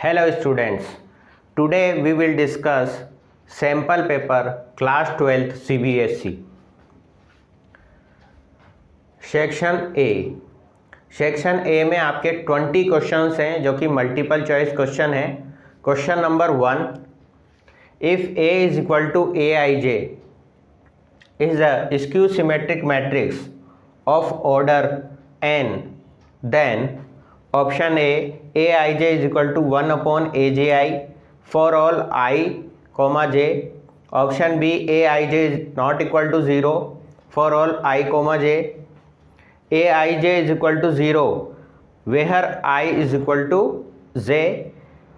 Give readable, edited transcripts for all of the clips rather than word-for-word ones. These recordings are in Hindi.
Hello students, today we will discuss sample paper class 12th CBSE section A में आपके 20 क्वेश्चंस हैं जो कि मल्टीपल चॉइस क्वेश्चन है। Question number 1, if A is equal to a I J is the skew symmetric matrix of order n, then option a I J is equal to 1 upon a j i for all i comma j. Option B a I J is not equal to 0 for all i comma j. A I J is equal to 0 where I is equal to J.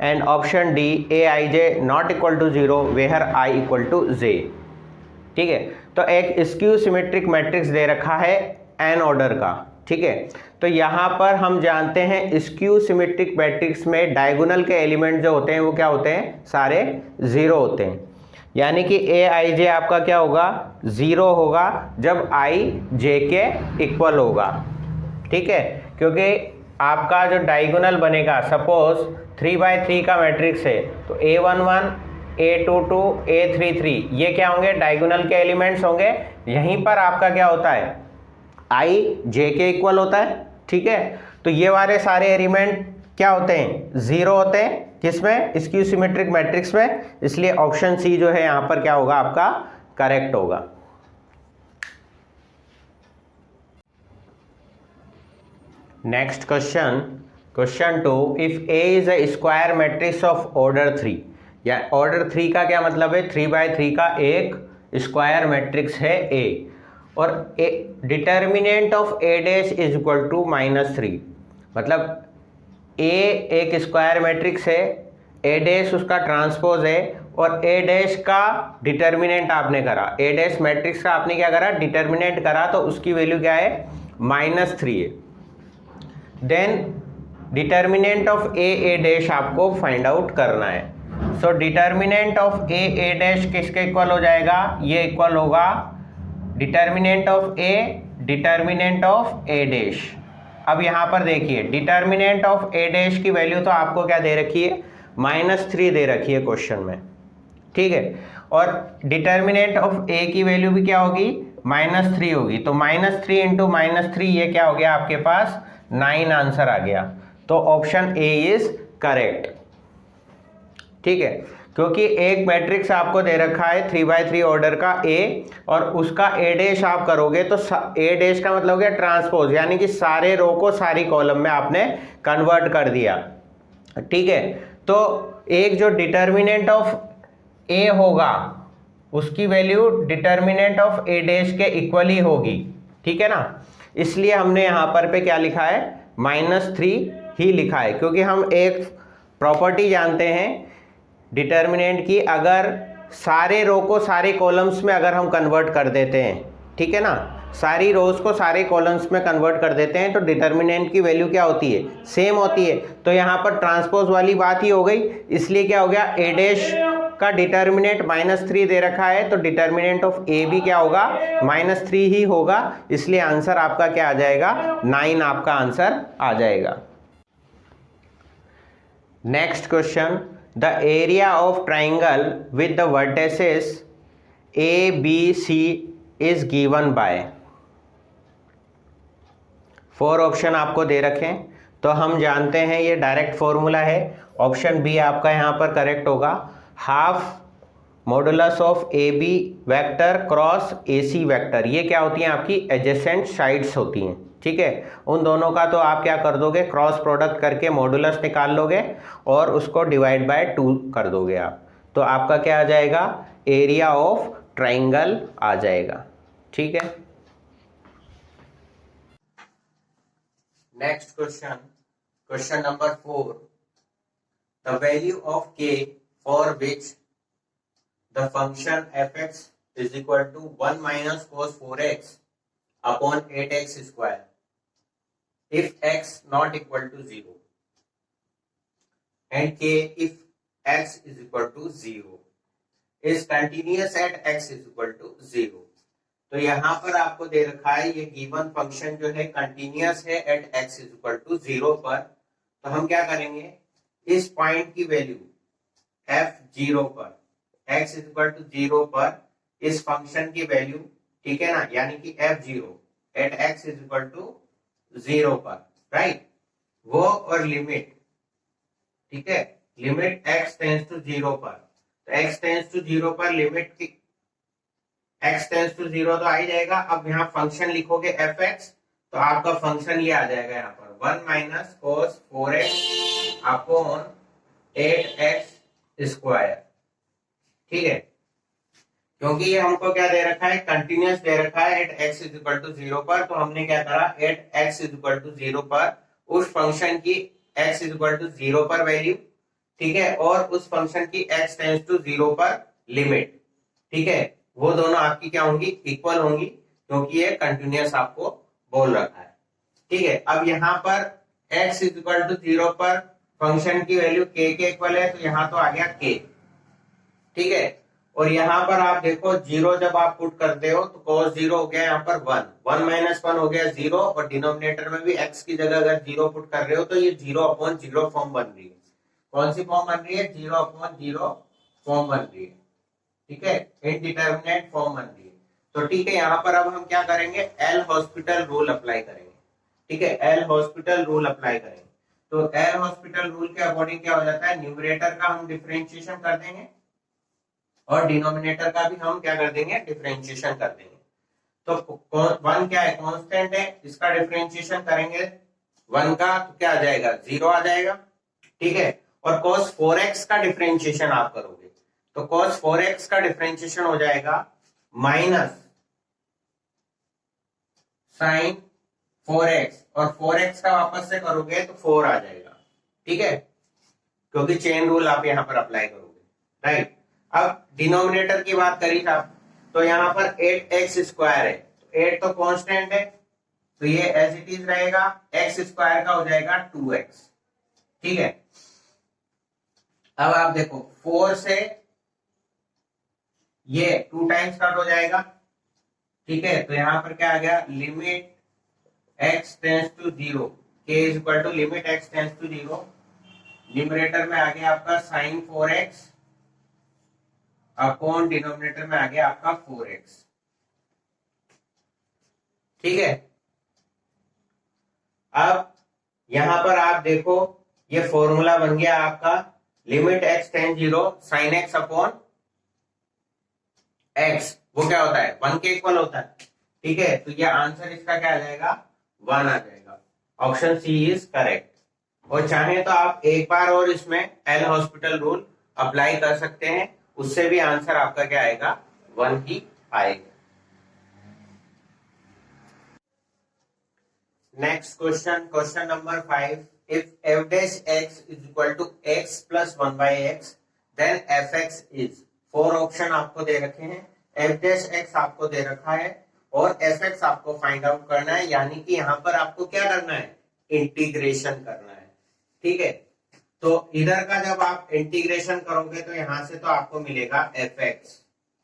And option D A I J not equal to 0 where I equal to J. ठीक है, तो एक स्क्यू सिमेट्रिक मैट्रिक्स दे रखा है एन ऑर्डर का। ठीक है, तो यहाँ पर हम जानते हैं स्क्यू सिमेट्रिक मैट्रिक्स में डायगोनल के एलिमेंट जो होते हैं वो क्या होते हैं, सारे जीरो होते हैं। यानी कि ए आई जे आपका क्या होगा, जीरो होगा जब आई जे के इक्वल होगा। ठीक है, क्योंकि आपका जो डायगोनल बनेगा, सपोज 3x3 का मैट्रिक्स है तो A11 A22 A33 ये क्या होंगे, डायगोनल के एलिमेंट्स होंगे। यहीं पर आपका क्या होता है, आई जे के इक्वल होता है। ठीक है, तो ये वाले सारे एलिमेंट क्या होते हैं, जीरो होते हैं। किसमें, स्क्यू सिमेट्रिक मैट्रिक्स में। इसलिए ऑप्शन सी जो है यहां पर क्या होगा, आपका करेक्ट होगा। Next question, question 2, if A is a square matrix of order 3, या ऑर्डर 3 का क्या मतलब है, 3x3 का एक स्क्वायर मैट्रिक्स है ए, और determinant of A dash is equal to -3। मतलब ए एक स्क्वायर मैट्रिक्स है, ए डैश उसका ट्रांसपोज है, और ए डैश का डिटर्मिनेंट आपने करा, ए डैश मैट्रिक्स का आपने क्या करा, डिटर्मिनेंट करा, तो उसकी वैल्यू क्या है, -3 है। Then determinant of A dash आपको फाइंड आउट करना है। So determinant of A dash किसके इक्वल हो जाएगा, ये इक्वल होगा डिटर्मिनेंट ऑफ ए डैश। अब यहाँ पर देखिए, डिटर्मिनेंट ऑफ ए डैश की वैल्यू तो आपको क्या दे रखी है, -3 दे रखी है क्वेश्चन में। ठीक है, और डिटर्मिनेंट ऑफ ए की वैल्यू भी क्या होगी, -3 होगी। तो -3 इंटू -3 ये क्या हो गया आपके पास, 9 आंसर आ गया। तो ऑप्शन ए इज करेक्ट। ठीक है, क्योंकि एक मैट्रिक्स आपको दे रखा है 3x3 ऑर्डर का ए, और उसका ए डैश आप करोगे तो ए डैश का मतलब हो गया ट्रांसपोज, यानी कि सारे रो को सारी कॉलम में आपने कन्वर्ट कर दिया। ठीक है, तो एक जो डिटर्मिनेंट ऑफ ए होगा उसकी value determinant of A dash के इक्वल ही होगी। ठीक है ना, इसलिए हमने यहाँ पर पे क्या लिखा है, -3 ही लिखा है, क्योंकि हम एक प्रॉपर्टी जानते हैं डिटर्मिनेंट की, अगर सारे रो को सारे कॉलम्स में अगर हम कन्वर्ट कर देते हैं, ठीक है ना, सारी रोज को सारे कॉलम्स में कन्वर्ट कर देते हैं, तो डिटर्मिनेंट की वैल्यू क्या होती है, सेम होती है। तो यहाँ पर ट्रांसपोज वाली बात ही हो गई, इसलिए क्या हो गया, ए डैश का डिटर्मिनेंट -3 दे रखा है, तो डिटर्मिनेंट ऑफ ए भी क्या होगा, -3 ही होगा। इसलिए आंसर आपका क्या आ जाएगा, 9 आपका आंसर आ जाएगा। Next question, the area of triangle with the vertices a b c is given by, 4 option आपको दे रखे हैं, तो हम जानते हैं ये डायरेक्ट फॉर्मूला है। ऑप्शन बी आपका यहाँ पर करेक्ट होगा, half modulus of a b vector cross a c vector. ये क्या होती हैं, आपकी एडजेसेंट साइड्स होती हैं। ठीक है, उन दोनों का तो आप क्या कर दोगे, क्रॉस प्रोडक्ट करके मॉडुलस निकाल लोगे और उसको डिवाइड बाय 2 कर दोगे आप, तो आपका क्या आ जाएगा, एरिया ऑफ ट्राइंगल आ जाएगा। ठीक है, next question, question number 4, the value of K for which the function f(x) is equal to 1 - cos 4x upon 8x square if x not equal to 0 and k if x is equal to 0 is continuous at x is equal to 0। तो यहां पर आपको दे रखा है ये गिवन फंक्शन जो है कंटिन्यूअस है at x is equal to 0 पर। तो हम क्या करेंगे, इस पॉइंट की वैल्यू f0 पर, x इक्वल टू 0 पर इस फंक्शन की वैल्यू, ठीक है ना, यानी कि f0 at x is equal to 0 पर, राइट, वो और लिमिट, ठीक है, लिमिट x टेंस टू 0 पर, तो x टेंस टू 0 पर लिमिट की x टेंस टू 0 तो आ ही जाएगा। अब यहाँ फंक्शन लिखोगे fx, तो आपका फंक्शन ये आ जाएगा यहाँ पर 1 minus cos 4x upon 8x square, ठीक है, क्योंकि ये हमको क्या दे रखा है, कंटिन्यूअस दे रखा है at x is equal to 0 पर, तो हमने क्या करा, at x is equal to 0 पर उस फंक्शन की x इज इक्वल टू 0 पर वैल्यू, ठीक है, और उस फंक्शन की x टेंस टू 0 पर लिमिट, ठीक है, वो दोनों आपकी क्या होंगी, इक्वल होंगी, क्योंकि ये कंटिन्यूअस आपको बोल रखा है, ठीक है। अब यहाँ पर x इज इक्वल टू 0 पर फंक्शन की वैल्यू k के इक्वल है, तो यहाँ तो आ गया k, ठीक है, और यहाँ पर आप देखो 0 जब आप पुट करते हो तो cos 0 हो गया यहाँ पर 1 माइनस 1 हो गया 0, और डिनोमिनेटर में भी x की जगह अगर 0 पुट कर रहे हो तो ये 0 अपॉन 0 फॉर्म बन रही है। कौन सी फॉर्म बन रही है, 0 अपॉन 0 फॉर्म बन रही है, ठीक है, इनडिटरमिनेट फॉर्म बन रही है। तो ठीक है, यहाँ पर अब हम क्या करेंगे, एल हॉस्पिटल रूल अप्लाई करेंगे, ठीक है, एल हॉस्पिटल रूल अप्लाई करेंगे। तो एल हॉस्पिटल रूल के अकॉर्डिंग क्या हो जाता है, न्यूमरेटर का हम डिफरेंशिएशन कर देंगे और डिनोमिनेटर का भी हम क्या कर देंगे, डिफरेंशिएशन कर देंगे। तो 1 क्या है, कांस्टेंट है, इसका डिफरेंशिएशन करेंगे 1 का तो क्या आ जाएगा, 0 आ जाएगा, ठीक है, और cos 4x का डिफरेंशिएशन आप करोगे तो cos 4x का डिफरेंशिएशन हो जाएगा माइनस साइन 4x, और 4x का वापस से करोगे तो 4 आ जाएगा, ठीक है, क्योंकि चेन रूल आप यहां पर अप्लाई करोगे, राइट। अब डिनोमिनेटर की बात करी आप, तो यहाँ पर 8x स्क्वायर है, तो 8 तो कांस्टेंट है, तो ये एज इट इज रहेगा, x स्क्वायर का हो जाएगा 2x, ठीक है। अब आप देखो 4 से ये 2 टाइम्स कट हो जाएगा, ठीक है, तो यहां पर क्या आ गया, limit x tends to 0 k is equal to limit x tends to 0, numerator में आ गया आपका साइन 4x अपॉन डिनोमिनेटर में आ गया आपका 4x, ठीक है। अब यहां पर आप देखो ये फॉर्मूला बन गया आपका limit x tends 0 sine x upon x, वो क्या होता है, 1 के इक्वल होता है, ठीक है, तो ये आंसर इसका क्या आ जाएगा, 1 आ जाएगा, ऑप्शन सी इज करेक्ट। और चाहे तो आप एक बार और इसमें एल हॉस्पिटल रूल अप्लाई कर सकते हैं, उससे भी आंसर आपका क्या आएगा, 1 ही आएगा। Next question, question number 5, if f dash x is equal to x plus 1 by x then fx is, 4 option आपको दे रखे हैं, f dash x आपको दे रखा है और fx आपको फाइंड आउट करना है, यानी कि यहाँ पर आपको क्या करना है, इंटीग्रेशन करना है, ठीक है। तो इधर का जब आप इंटीग्रेशन करोगे तो यहां से तो आपको मिलेगा fx,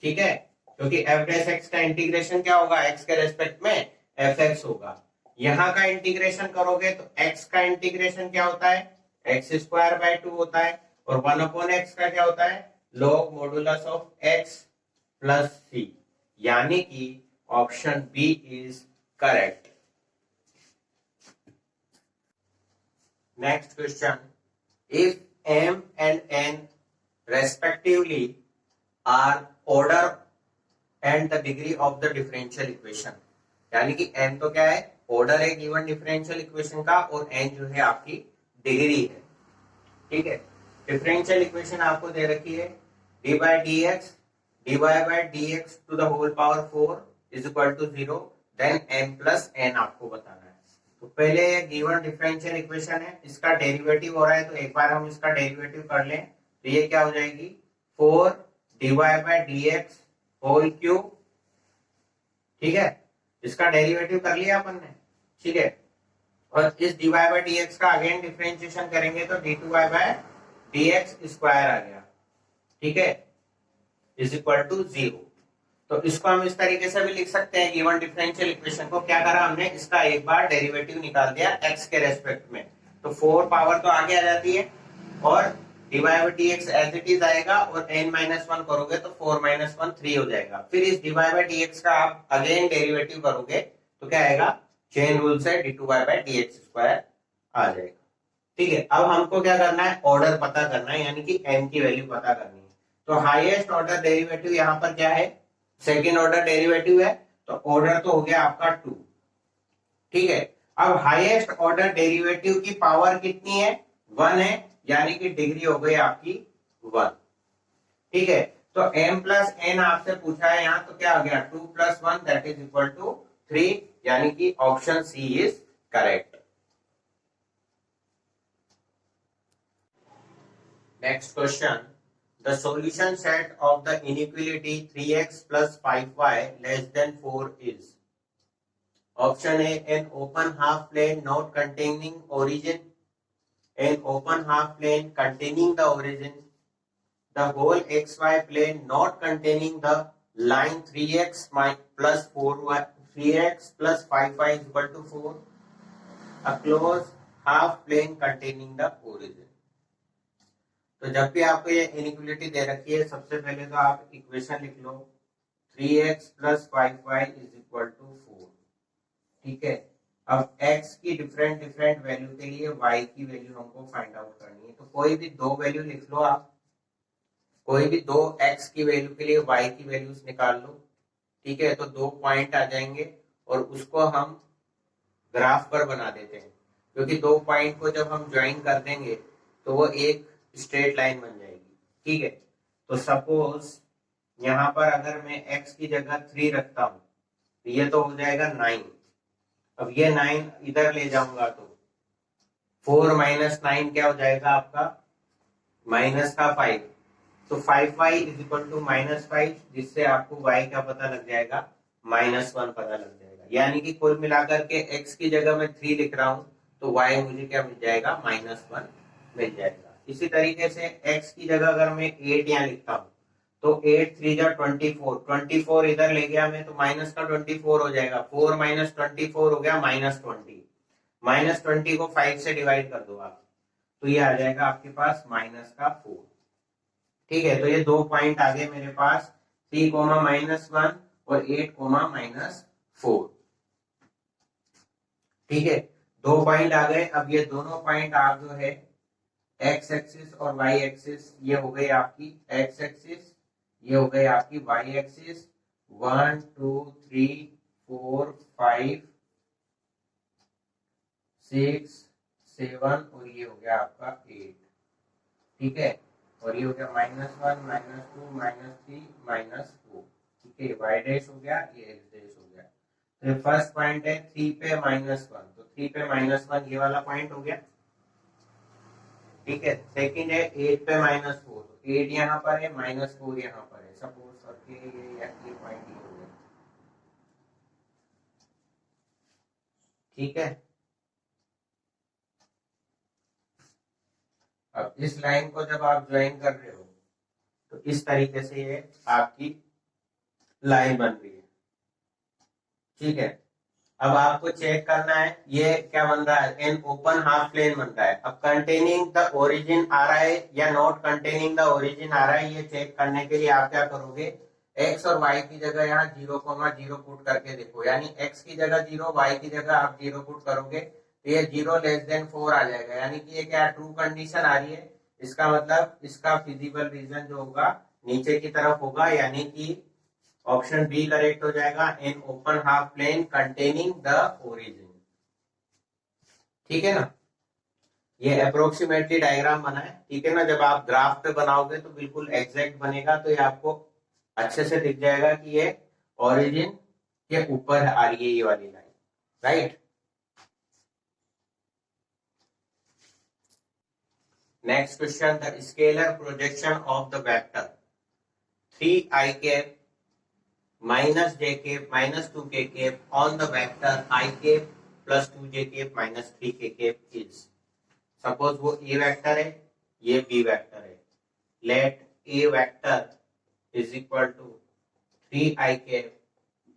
ठीक है, क्योंकि f dash x का इंटीग्रेशन क्या होगा, x के रेस्पेक्ट में fx होगा। यहां का इंटीग्रेशन करोगे तो x का इंटीग्रेशन क्या होता है, x स्क्वायर बाय 2 होता है, और 1 अपॉन x का क्या होता है, log modulus of x plus c, यानी कि option B is correct. Next question, if m and n respectively are order and the degree of the differential equation, यानी कि n तो क्या है, ऑर्डर है गिवन डिफरेंशियल इक्वेशन का, और n जो है आपकी डिग्री है, ठीक है। डिफरेंशियल इक्वेशन आपको दे रखी है dy by dx dy by dx to the whole power 4 is equal to 0, then m plus n आपको बताना है। तो पहले ये गिवन डिफरेंशियल इक्वेशन है, इसका डेरिवेटिव हो रहा है, तो एक बार हम इसका डेरिवेटिव कर लें, तो ये क्या हो जाएगी, 4 dy by dx whole cube, ठीक है, इसका डेरिवेटिव कर लिया अपन ने, ठीक है, और इस dy by dx का अगेन डिफरेंशिएशन करेंगे तो d2y by dx स्क्वायर आ गया, ठीक है, इज इक्वल टू 0। तो इसको हम इस तरीके से भी लिख सकते हैं, गिवन डिफरेंशियल इक्वेशन को क्या करा हमने, इसका एक बार डेरिवेटिव निकाल दिया x के रेस्पेक्ट में, तो 4 पावर तो आगे आ जाती है, और divide by dx as it is आएगा और n-1 करोगे तो 4-1 3 हो जाएगा। फिर इस डिवाइड बाई dx का आप अगेन डेरिवेटिव करोगे तो क्या आएगा, चेन रूल से d2y बाई dx स्क्वायर आ जाएगा। ठीक है, अब हमको क्या करना है, ऑर्डर पता करना है, यानी कि n की वैल्यू पता करनी है। तो हाईएस्ट ऑर्डर डेरिवेटिव यहाँ पर क्या है, सेकेंड ऑर्डर डेरिवेटिव है, तो ऑर्डर तो हो गया आपका 2। ठीक है, अब हाईएस्ट ऑर्डर डेरिवेटिव की पावर कितनी है, 1 है, यानी कि डिग्री हो गई आपकी 1। ठीक है, तो m प्लस n आपसे पूछा है यहाँ, तो क्या आ गया 2 + 1 दैट इज इक्वल टू 3, यानी कि option C is correct. Next question, the solution set of the inequality 3x + 5y < 4 is. Option A, an open half plane not containing origin, an open half plane containing the origin, the whole xy plane not containing the line 3x plus 4y, 3x plus 5y is equal to 4, a closed half plane containing the origin। तो जब भी आपको ये इनइक्वालिटी दे रखी है, सबसे पहले तो आप इक्वेशन लिख लो, 3x plus 5y is equal to 4। ठीक है, अब x की डिफरेंट डिफरेंट वैल्यू के लिए y की वैल्यू हमको फाइंड आउट करनी है। तो कोई भी दो वैल्यू लिख लो आप, कोई भी दो x की वैल्यू के लिए y की वैल्यूज निकाल लो। ठीक है, तो 2 पॉइंट आ जाएंगे और उसको हम ग्राफ पर बना देते हैं, क्योंकि 2 पॉइंट को जब हम ज्वाइन कर देंगे तो वो एक स्ट्रेट लाइन बन जाएगी। ठीक है, तो सपोज यहाँ पर अगर मैं x की जगह 3 रखता हूँ तो ये तो हो जाएगा 9। अब ये 9 इधर ले जाऊंगा तो 4 - 9 क्या हो जाएगा आपका, माइनस का 5, तो 5y इज इक्वल टू -5, जिससे आपको y का पता लग जाएगा, -1 पता लग जाएगा। यानी कि कुल मिलाकर के x की जगह मैं 3 लिख रहा हूं तो y मुझे क्या मिल जाएगा, -1 मिल जाएगा। इसी तरीके से x की जगह अगर मैं 8 यहाँ लिखता हूँ तो 8 3 जा 24, 24 इधर ले गया मैं तो माइनस का 24 हो जाएगा, 4 - 24 हो गया -20, -20 को 5 से डिवाइड कर दो आप तो ये आ जाएगा आपके पास -4। ठीक है, तो ये 2 पॉइंट आ गए मेरे पास, 3, -1 और 8, -4। ठीक है, 2 पॉइंट आ गए। अब ये दोनों पॉइंट आप जो है x एक्सिस और y एक्सिस, ये हो गई आपकी x एक्सिस, ये हो गई आपकी y एक्सिस। 1 2 3 4 5 6 7 और ये हो गया आपका 8। ठीक है, और ये हो गया -1 -2 -3 -4। ठीक है, y डैश हो गया, ये x डैश हो गया। तो फर्स्ट पॉइंट है 3 पे -1, तो 3 पे -1 ये वाला पॉइंट हो गया। ठीक है, सेकंड है 8 पे -4, तो 8 यहाँ पर है, -4 यहाँ पर है, सपोज करके ये पॉइंट ये हो गया। ठीक है, अब इस लाइन को जब आप ज्वाइन कर रहे हो तो इस तरीके से ये आपकी लाइन बन रही है। ठीक है, अब आपको चेक करना है ये क्या बन रहा है, एन ओपन हाफ प्लेन बन रहा है। अब कंटेनिंग द ओरिजिन आ रहा है या नॉट कंटेनिंग द ओरिजिन आ रहा है, ये चेक करने के लिए आप क्या करोगे, x और y की जगह यहाँ 0,0 पुट करके देखो, यानी x की जगह 0, y की जगह आप 0 पुट करोगे तो ये 0<4 आ जाएगा, यानी कि ये क्या ट्रू कंडीशन आ रही है। इसका मतलब इसका फिजिबल रीजन जो होगा नीचे की तरफ होगा, यानी कि ऑप्शन बी करेक्ट हो जाएगा, in open half plane containing the origin. ठीक है ना, ये अप्रोक्सीमेटली डायग्राम बना है। ठीक है ना, जब आप ग्राफ पे बनाओगे तो बिल्कुल एग्जैक्ट बनेगा, तो ये आपको अच्छे से दिख जाएगा कि ये ओरिजिन के ऊपर आ रही है ये वाली line, right. Next question, the scalar projection of the vector 3i cap -j cap -2k cap on the vector i cap +2j cap -3k cap is. Suppose वो ए वेक्टर है, ये बी वेक्टर है। Let A vector is equal to 3i cap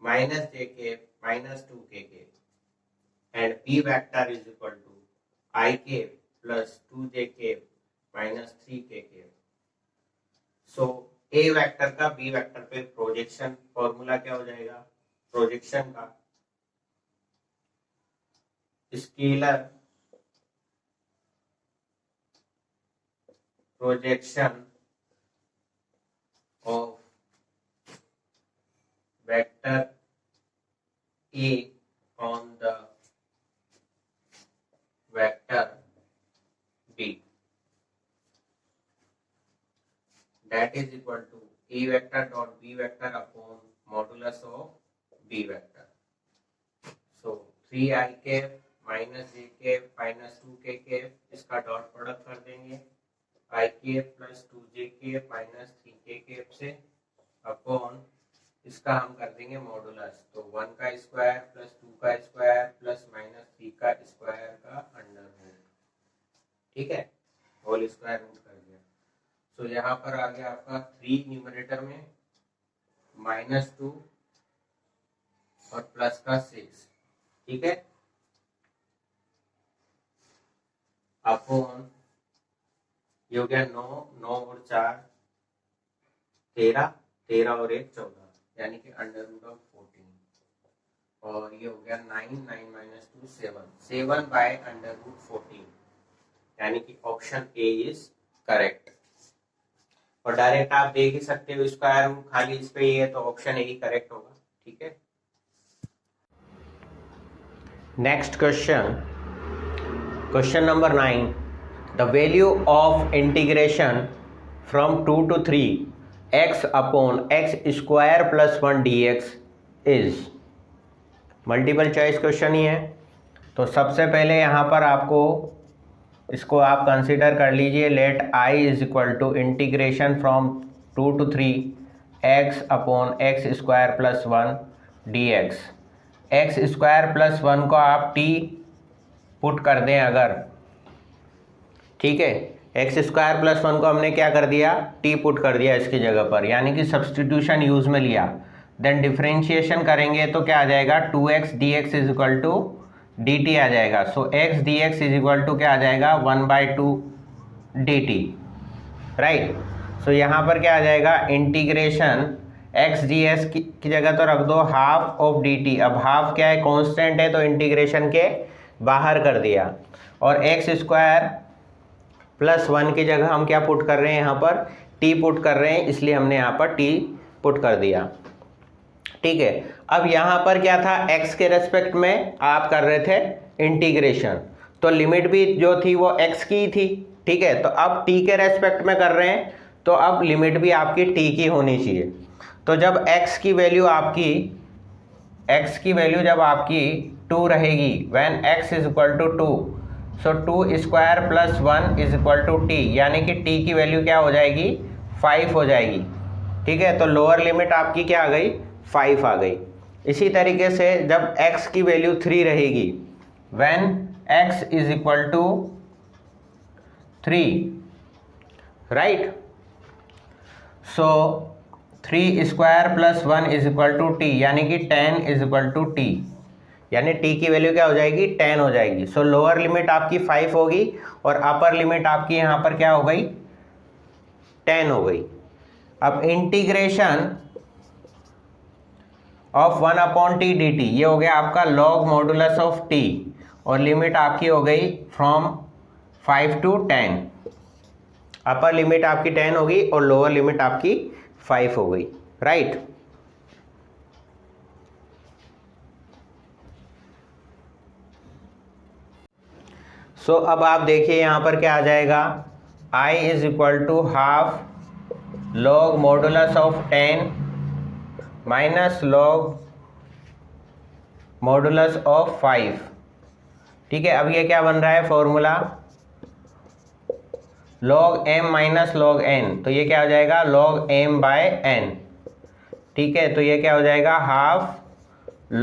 -j cap -2k cap and B vector is equal to i cap +2j cap -3 so A vector का बी वेक्टर पे प्रोजेक्शन फॉर्मूला क्या हो जाएगा? प्रोजेक्शन का scalar projection of vector A on the vector B that is equal to a vector dot b vector upon modulus of b vector. So 3 I cap minus j cap minus 2 k cap इसका डॉट प्रोडक्ट कर देंगे I cap plus 2j cap minus 3k cap से अपॉन इसका हम कर देंगे मॉडुलस, तो 1 का स्क्वायर प्लस 2 का स्क्वायर प्लस माइनस 3 का स्क्वायर का अंडर रूट, ठीक है, होल स्क्वायर रूट कर दिया। तो यहाँ पर आ गया आपका 3 न्यूमरेटर में -2 और प्लस का 6, ठीक है, अपॉन ये हो गया 9, 9 और 4 13, 13 और 1 14, यानी कि अंडर रूट ऑफ 14, और ये हो गया 9, 9 माइनस 2 7, 7 बाय अंडर रूट 14, यानी कि ऑप्शन ए इज करेक्ट। और डायरेक्ट आप देख ही सकते हो स्क्वायर रूट खाली इस पे ही है, तो ऑप्शन ए ही करेक्ट होगा, ठीक है। Next question, question number 9, the value of integration from 2 to 3 x upon x square plus 1 dx is, multiple choice question ही है। तो सबसे पहले यहाँ पर आपको इसको आप कंसीडर कर लीजिए, let I is equal to integration from 2 to 3 x upon x square plus 1 dx। X square plus 1 को आप t पुट कर दें अगर, ठीक है, एक्स स्क्वायर प्लस 1 को हमने क्या कर दिया, t पुट कर दिया इसकी जगह पर, यानी कि सब्सटीट्यूशन यूज में लिया, देन डिफ्रेंशिएशन करेंगे तो क्या आ जाएगा, 2x dx is equal to dt आ जाएगा। So x dx is equal to क्या आ जाएगा, 1/2 dt, राइट। सो यहाँ पर क्या आ जाएगा, इंटीग्रेशन x ds की जगह तो रख दो हाफ ऑफ dt, अब हाफ क्या है, कांस्टेंट है, तो इंटीग्रेशन के बाहर कर दिया, और एक्स स्क्वायर प्लस 1 की जगह हम क्या पुट कर रहे हैं, यहाँ पर t पुट कर रहे हैं, इसलिए हमने यहाँ पर t पुट कर दिया, ठीक है। अब यहाँ पर क्या था, x के रेस्पेक्ट में आप कर रहे थे इंटीग्रेशन, तो लिमिट भी जो थी वो x की थी, ठीक है। तो अब t के रेस्पेक्ट में कर रहे हैं, तो अब लिमिट भी आपकी t की होनी चाहिए। तो जब x की वैल्यू जब आपकी 2 रहेगी, when x is equal to 2, so 2 square plus 1 is equal to t, यानी कि t की वैल्यू क्या हो जाएगी, 5 हो जाएगी, ठीक है। तो लोअर लिमिट आपकी क्या आ गई, 5 आ गई। इसी तरीके से जब x की वैल्यू 3 रहेगी, when x is equal to 3, right, so 3 square plus 1 is equal to t, यानी कि 10 इज इक्वल टू t, यानी t की वैल्यू क्या हो जाएगी, 10 हो जाएगी। सो लोअर लिमिट आपकी 5 होगी और अपर लिमिट आपकी यहाँ पर क्या हो गई, 10 हो गई। अब इंटीग्रेशन ऑफ 1/t dt, ये हो गया आपका लॉग मॉडुलस ऑफ t, और लिमिट आपकी हो गई फ्रॉम 5 to 10, अपर लिमिट आपकी 10 होगी और लोअर लिमिट आपकी 5 हो गई, राइट। सो अब आप देखिए यहाँ पर क्या आ जाएगा, I is equal to half log modulus of 10 minus log modulus of 5, ठीक है। अब ये क्या बन रहा है formula, log m minus log n, तो ये क्या हो जाएगा, log m बाय n, ठीक है। तो ये क्या हो जाएगा, हाफ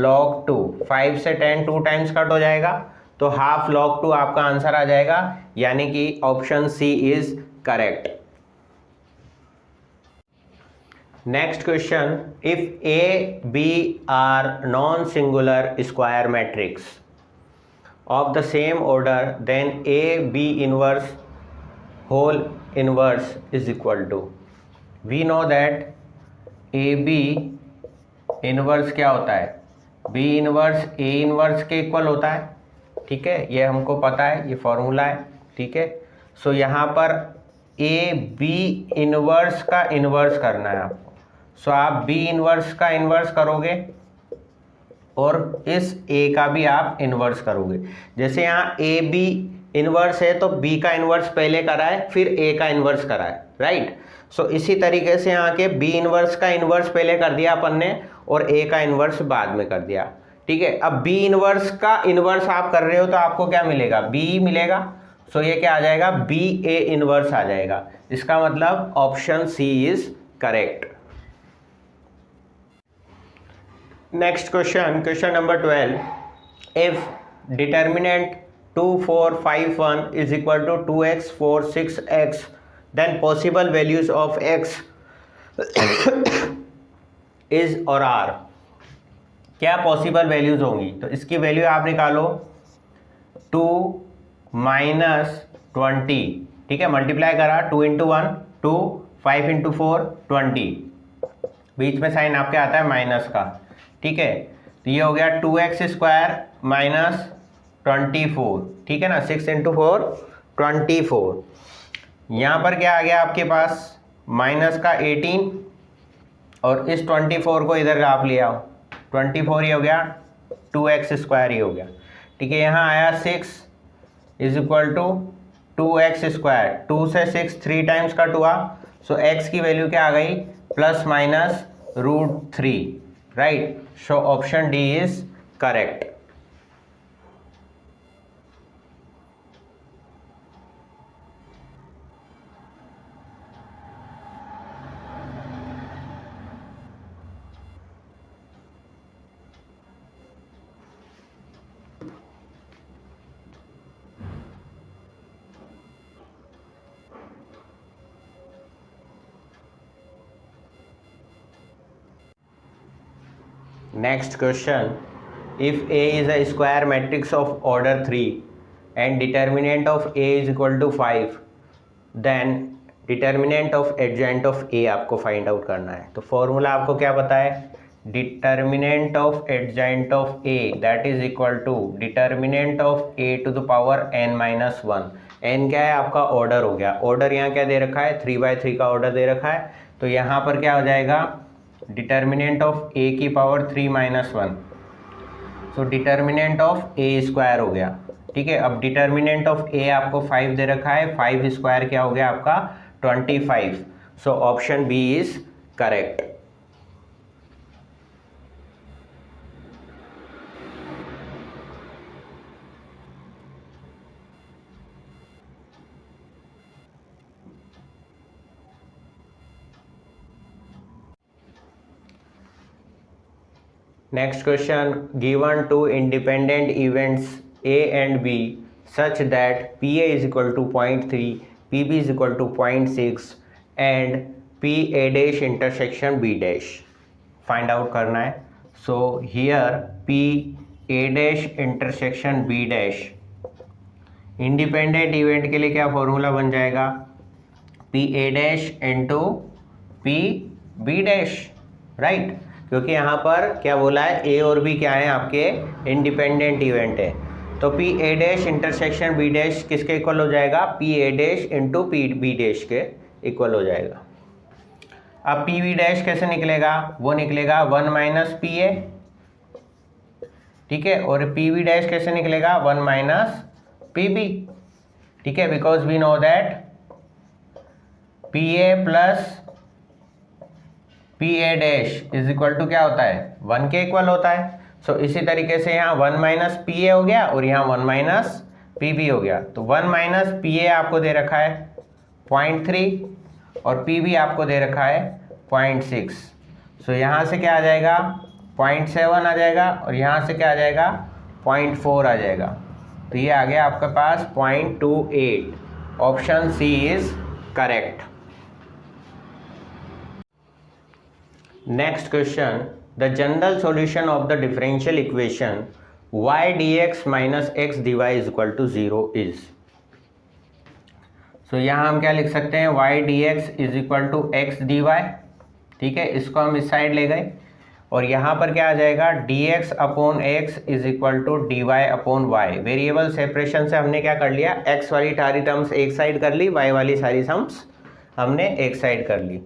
log 2, 5 से 10 2 टाइम्स कट हो जाएगा, तो हाफ log 2 आपका आंसर आ जाएगा, यानी कि option C is correct. Next question, if A B are non singular square matrix of the same order, then A B inverse whole inverse is equal to, we know that AB inverse क्या होता है, B इनवर्स A इनवर्स के इक्वल होता है, ठीक है, ये हमको पता है, ये फॉर्मूला है, ठीक है। सो यहाँ पर ए बी इनवर्स का इनवर्स करना है आपको। सो आप बी इनवर्स का इनवर्स करोगे और इस ए का भी आप इनवर्स करोगे। जैसे यहाँ ए बी इनवर्स है तो बी का इनवर्स पहले करा है, फिर ए का इनवर्स करा है, राइट। सो इसी तरीके से यहाँ के बी इनवर्स का इनवर्स पहले कर दिया अपन ने और ए का इनवर्स बाद में कर दिया, ठीक है। अब बी इनवर्स का इनवर्स आप कर रहे हो तो आपको क्या मिलेगा, बी मिलेगा। सो ये क्या आ जाएगा, बी ए इनवर्स आ जाएगा। इसका मतलब option C is correct. Next question, question number 12, इफ determinant 2 4 5 1 is equal to 2x 4 6x, then possible values of x is और आर। क्या पॉसिबल वैल्यूज होंगी, तो इसकी वैल्यू आप निकालो 2 - 20, ठीक है, मल्टीप्लाई करा 2 × 1 2, 5 × 4 20, बीच में साइन आपके आता है माइनस का, ठीक है। तो ये हो गया 2x² - 24, ठीक है ना, 6 × 4 24। यहाँ पर क्या आ गया आपके पास, माइनस का 18 और इस 24 को इधर आप ले आओ, 24 ये हो गया 2x² ही हो गया, ठीक है। यहाँ आया 6 इज इक्वल टू 2x², 2 से 6 3 टाइम्स कट हुआ। सो x की वैल्यू क्या आ गई, ±√3, right. So option D is correct. Next question, if A is a square matrix of order 3 and determinant of A is equal to 5, then determinant of adjoint of A आपको फाइंड आउट करना है। तो फॉर्मूला आपको क्या पता है, determinant of adjoint of A that is equal to determinant of A to the power n-1। n क्या है आपका, ऑर्डर हो गया। ऑर्डर यहाँ क्या दे रखा है, 3/3 का ऑर्डर दे रखा है। तो यहाँ पर क्या हो जाएगा, डिटर्मिनेंट ऑफ A की power 3-1, so determinant of A² हो गया, ठीक है। अब डिटर्मिनेंट ऑफ A आपको 5 दे रखा है, 5² क्या हो गया आपका 25। So option B is correct. Next question, given two independent events A and B such that PA is equal to 0.3, PB is equal to 0.6 and PA dash intersection B dash find out करना है। So here PA dash intersection B dash independent event के लिए क्या फॉर्मूला बन जाएगा, PA dash into PB dash, right. क्योंकि यहाँ पर क्या बोला है, ए और बी क्या है आपके इंडिपेंडेंट इवेंट है। तो P A dash intersection B dash किसके इक्वल हो जाएगा, P A dash into P B dash के इक्वल हो जाएगा। अब पी बी डैश कैसे निकलेगा, वो निकलेगा 1 - पी ए, ठीक है। और पी बी डैश कैसे निकलेगा, 1 - पी बी, ठीक है। Because we know that P A plus P A dash is equal to क्या होता है, 1 के इक्वल होता है। सो इसी तरीके से यहाँ 1 - पी ए हो गया और यहाँ 1 - पी बी हो गया। तो 1 - पी ए आपको दे रखा है 0.3 और पी बी आपको दे रखा है 0.6। सो यहाँ से क्या आ जाएगा, 0.7 आ जाएगा और यहाँ से क्या आ जाएगा, 0.4 आ जाएगा। तो ये आ गया आपके पास 0.28। Option C is correct. Next question, the general solution of the differential equation y dx minus x dy is equal to 0 is। सो यहाँ हम क्या लिख सकते हैं, y dx is equal to x d y. ठीक है, इसको हम इस साइड ले गए और यहाँ पर क्या आ जाएगा, dx upon x is equal to d y upon y. Variable separation से हमने क्या कर लिया, x वाली सारी टर्म्स एक साइड कर ली, y वाली सारी टर्म्स हमने एक साइड कर ली।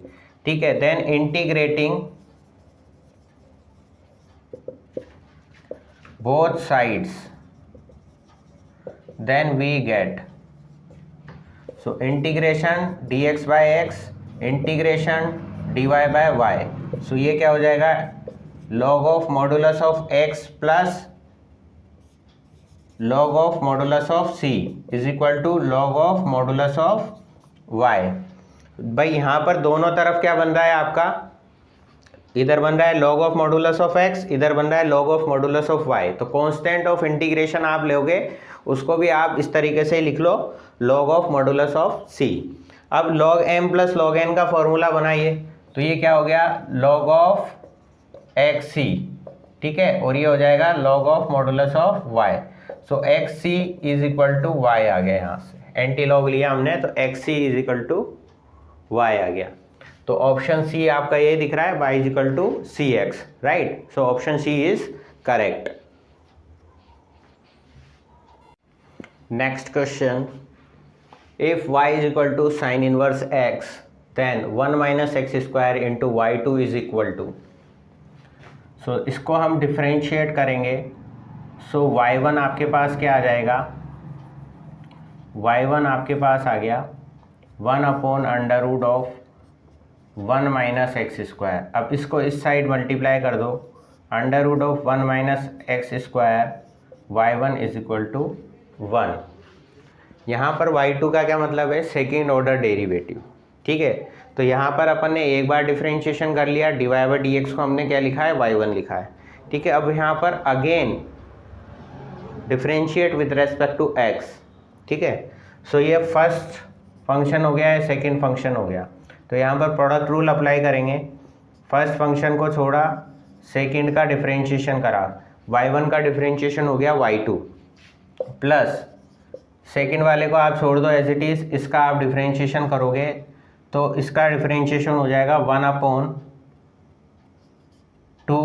ठीक है, then integrating both sides then we get, so integration dx by x integration dy by y, so ये क्या हो जाएगा, log of modulus of x plus log of modulus of c is equal to log of modulus of y। भाई यहाँ पर दोनों तरफ क्या बन रहा है आपका, इधर बन रहा है log of modulus of x, इधर बन रहा है log of modulus of y। तो कांस्टेंट ऑफ इंटीग्रेशन आप लोगे, उसको भी आप इस तरीके से लिख लो, log of modulus of c। अब log m plus log n का फॉर्मूला बनाइए, तो ये क्या हो गया, log of xc। ठीक है, और ये हो जाएगा log of modulus of y। सो xc is equal to y आ गया, यहाँ से एंटी लॉग लिया हमने तो xc is equal to y आ गया। तो ऑप्शन सी आपका ये दिख रहा है, y is equal to C X, right. So option C is correct. Next question, if y is equal to sine inverse x then 1 minus x square into Y two is equal to. So इसको हम डिफ्रेंशिएट करेंगे। सो y1 आपके पास क्या आ जाएगा, y1 आपके पास आ गया 1 upon under root of 1 minus x square. अब इसको इस साइड मल्टीप्लाई कर दो, under root of 1 minus x square y1 is equal to 1। यहाँ पर y2 का क्या मतलब है, सेकेंड ऑर्डर डेरिवेटिव। ठीक है, तो यहाँ पर अपन ने एक बार डिफ्रेंशिएशन कर लिया, d y by d x को हमने क्या लिखा है, y1 लिखा है। ठीक है, अब यहाँ पर again differentiate with respect to x। ठीक है, सो ये फर्स्ट फंक्शन हो गया है, सेकेंड फंक्शन हो गया, तो यहाँ पर प्रोडक्ट रूल अप्लाई करेंगे। फर्स्ट फंक्शन को छोड़ा, सेकेंड का डिफ्रेंशिएशन करा, y1 का डिफ्रेंशिएशन हो गया y2 प्लस सेकेंड वाले को आप छोड़ दो एज इट इज़, इसका आप डिफ्रेंशिएशन करोगे तो इसका डिफ्रेंशिएशन हो जाएगा 1 upon 2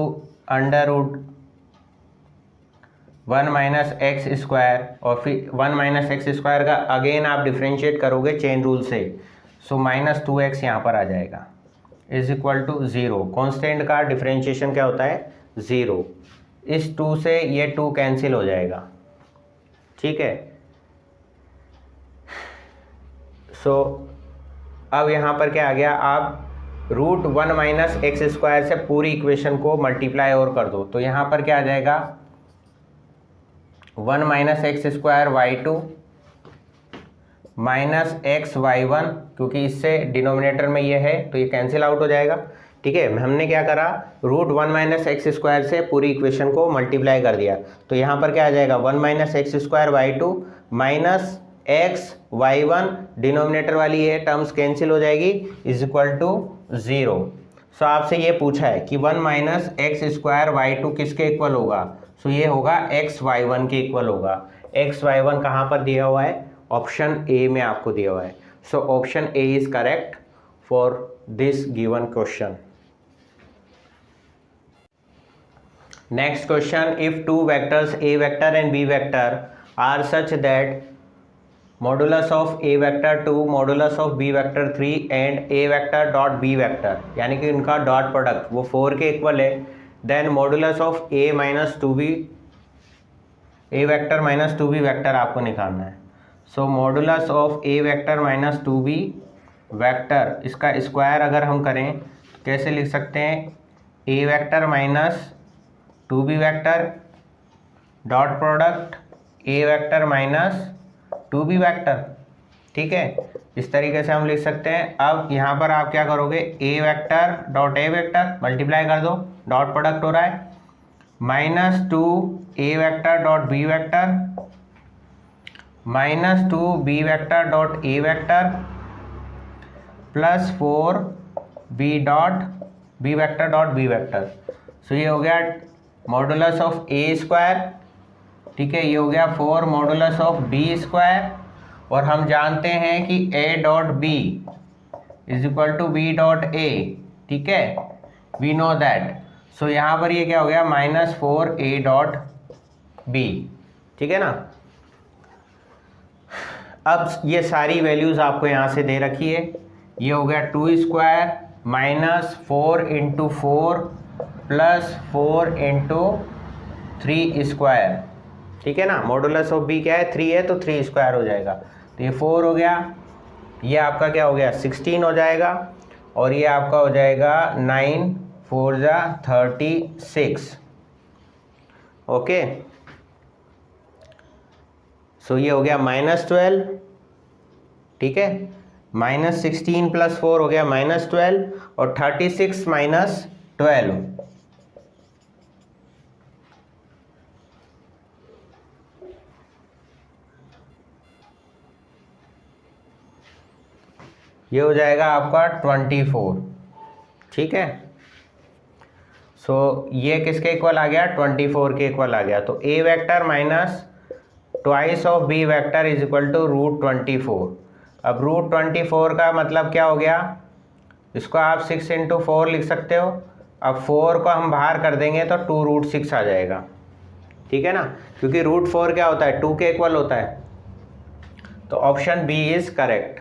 under root 1 minus x square, और फिर 1 माइनस एक्स स्क्वायर का अगेन आप डिफ्रेंशिएट करोगे चेन रूल से, सो माइनस 2x यहाँ पर आ जाएगा इज इक्वल टू 0। कॉन्स्टेंट का डिफ्रेंशिएशन क्या होता है, 0। इस 2 से ये 2 कैंसिल हो जाएगा। ठीक है, सो अब यहाँ पर क्या आ गया, आप रूट 1 माइनस एक्स स्क्वायर से पूरी इक्वेशन को मल्टीप्लाई और कर दो, तो यहाँ पर क्या आ जाएगा, 1 minus x square y2 minus x y1, क्योंकि इससे डिनोमिनेटर में ये है तो ये कैंसिल आउट हो जाएगा। ठीक है, हमने क्या करा, रूट 1 माइनस एक्स स्क्वायर से पूरी इक्वेशन को मल्टीप्लाई कर दिया, तो यहाँ पर क्या आ जाएगा, 1 minus x square y2 minus x y1, denominator वाली ये टर्म्स कैंसिल हो जाएगी, इज इक्वल टू 0। सो आपसे ये पूछा है कि 1 माइनस एक्स स्क्वायर y2 किसके इक्वल होगा, सो ये होगा एक्स y1 के इक्वल होगा। एक्स y1 कहाँ पर दिया हुआ है, ऑप्शन ए में आपको दिया हुआ है। So option A is correct for this given question. Next question, if two vectors a vector and b vector are such that modulus of a vector 2, modulus of b vector 3 and a vector dot b vector, यानी कि उनका डॉट प्रोडक्ट वो 4 के इक्वल है, then modulus of a minus 2b, a vector minus 2b vector आपको निकालना है। So modulus of a vector minus 2b vector, इसका स्क्वायर अगर हम करें तो कैसे लिख सकते हैं, a vector minus 2b vector dot product a vector minus 2b vector. ठीक है, इस तरीके से हम लिख सकते हैं। अब यहाँ पर आप क्या करोगे, a vector dot a vector multiply कर दो, डॉट प्रोडक्ट हो रहा है, minus 2 a vector dot b vector minus 2 b vector dot a vector plus 4 b dot b vector dot b vector. So ये हो गया मॉडुलस ऑफ a स्क्वायर। ठीक है, ये हो गया 4 मॉडुलस ऑफ b स्क्वायर, और हम जानते हैं कि A dot B is equal to B dot A, ठीक है, वी नो दैट। सो यहाँ पर ये क्या हो गया, -4 ए डॉट बी, ठीक है ना। अब ये सारी वैल्यूज आपको यहाँ से दे रखी है, ये हो गया 2 square -4 into 4 plus 4 into 3 square, ठीक है ना। मॉडुलस ऑफ बी क्या है, 3 है, तो 3 स्क्वायर हो जाएगा। तो ये 4 हो गया, ये आपका क्या हो गया 16 हो जाएगा, और ये आपका हो जाएगा 9 4 जा 36, ओके। सो ये हो गया -12, ठीक है, -16 प्लस 4 हो गया -12, और 36 माइनस 12 ये हो जाएगा आपका 24, ठीक है। सो ये किसके इक्वल आ गया, 24 के इक्वल आ गया। तो A vector minus twice of B vector is equal to √24। अब √24 का मतलब क्या हो गया, इसको आप 6 इंटू 4 लिख सकते हो। अब 4 को हम बाहर कर देंगे तो 2√6 आ जाएगा, ठीक है ना, क्योंकि √4 क्या होता है, 2 के इक्वल होता है। तो ऑप्शन बी इज करेक्ट।